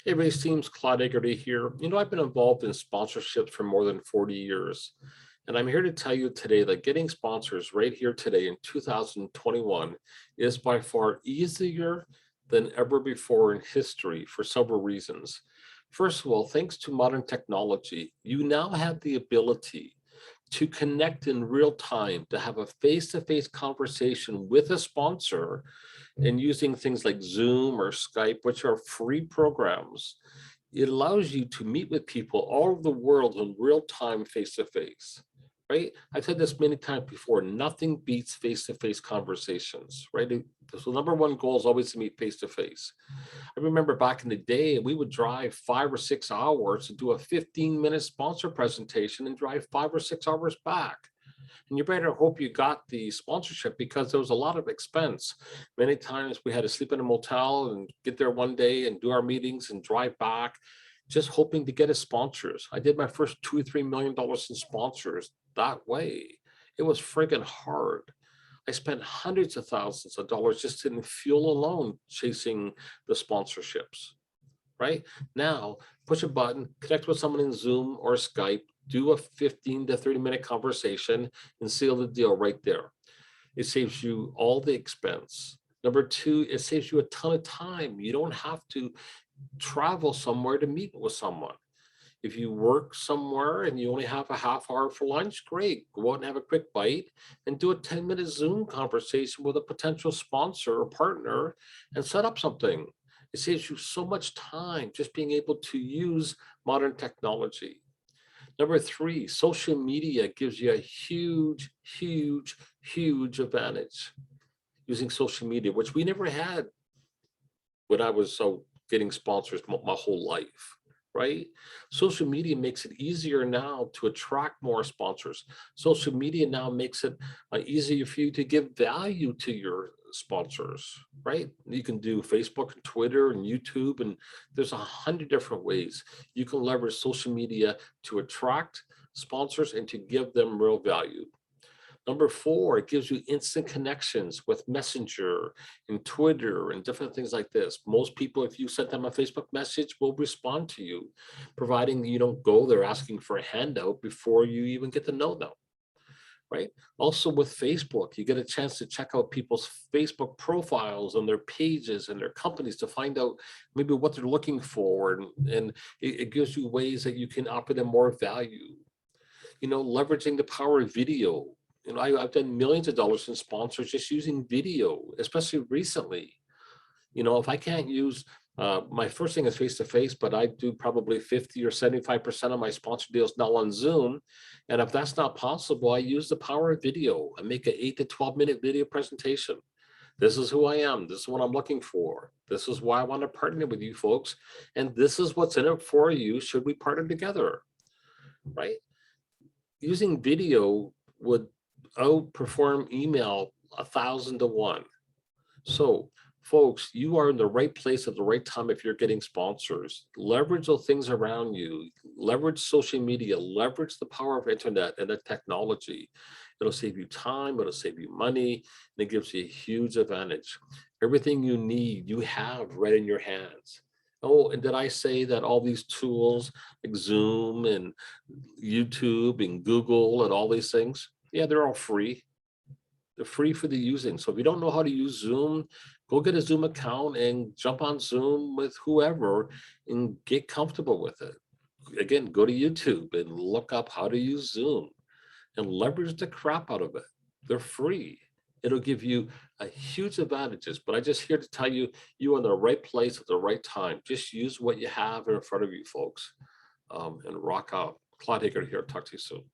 Hey, Ray Seems Claude Egerty here. I've been involved in sponsorships for more than 40 years. And I'm here to tell you today that getting sponsors right here today in 2021 is by far easier than ever before in history for several reasons. First of all, thanks to modern technology, you now have the ability to connect in real time, to have a face-to-face conversation with a sponsor and using things like Zoom or Skype, which are free programs. It allows you to meet with people all over the world in real time, face to face. Right? I've said this many times before, nothing beats face-to-face conversations, right? So number one goal is always to meet face to face. I remember back in the day, we would drive 5 or 6 hours to do a 15-minute sponsor presentation and drive 5 or 6 hours back. And you better hope you got the sponsorship because there was a lot of expense. Many times we had to sleep in a motel and get there one day and do our meetings and drive back, just hoping to get a sponsors. I did my first $2 or $3 million in sponsors that way. It was friggin' hard. I spent hundreds of thousands of dollars just in fuel alone chasing the sponsorships. Right now, push a button, connect with someone in Zoom or Skype, do a 15 to 30-minute conversation and seal the deal right there. It saves you all the expense. Number two, it saves you a ton of time. You don't have to travel somewhere to meet with someone. If you work somewhere and you only have a half hour for lunch, great. Go out and have a quick bite and do a 10-minute Zoom conversation with a potential sponsor or partner and set up something. It saves you so much time just being able to use modern technology. Number three, social media gives you a huge, huge, huge advantage using social media, which we never had when I was getting sponsors my whole life, right? Social media makes it easier now to attract more sponsors. Social media now makes it easier for you to give value to your sponsors, right? You can do Facebook and Twitter and YouTube, and there's 100 different ways you can leverage social media to attract sponsors and to give them real value. Number four, it gives you instant connections with Messenger and Twitter and different things like this. Most people, if you send them a Facebook message, will respond to you, providing you don't go there asking for a handout before you even get to know them, right? Also with Facebook, you get a chance to check out people's Facebook profiles and their pages and their companies to find out maybe what they're looking for. And it gives you ways that you can offer them more value. Leveraging the power of video. I've done millions of dollars in sponsors just using video, especially recently. If I can't use, my first thing is face to face, but I do probably 50 or 75% of my sponsor deals now on Zoom. And if that's not possible, I use the power of video. I make an 8 to 12 minute video presentation. This is who I am. This is what I'm looking for. This is why I want to partner with you folks. And this is what's in it for you. Should we partner together? Right? Using video would outperform email 1,000 to 1. So, folks, you are in the right place at the right time if you're getting sponsors. Leverage those things around you. Leverage social media. Leverage the power of internet and the technology. It'll save you time. It'll save you money. And it gives you a huge advantage. Everything you need, you have right in your hands. Oh, and did I say that all these tools like Zoom and YouTube and Google and all these things? Yeah, they're all free. They're free for the using. So if you don't know how to use Zoom, go get a Zoom account and jump on Zoom with whoever and get comfortable with it. Again, go to YouTube and look up how to use Zoom and leverage the crap out of it. They're free. It'll give you a huge advantages, but I just here to tell you, you're in the right place at the right time. Just use what you have in front of you, folks, and rock out. Claude Hager here. Talk to you soon.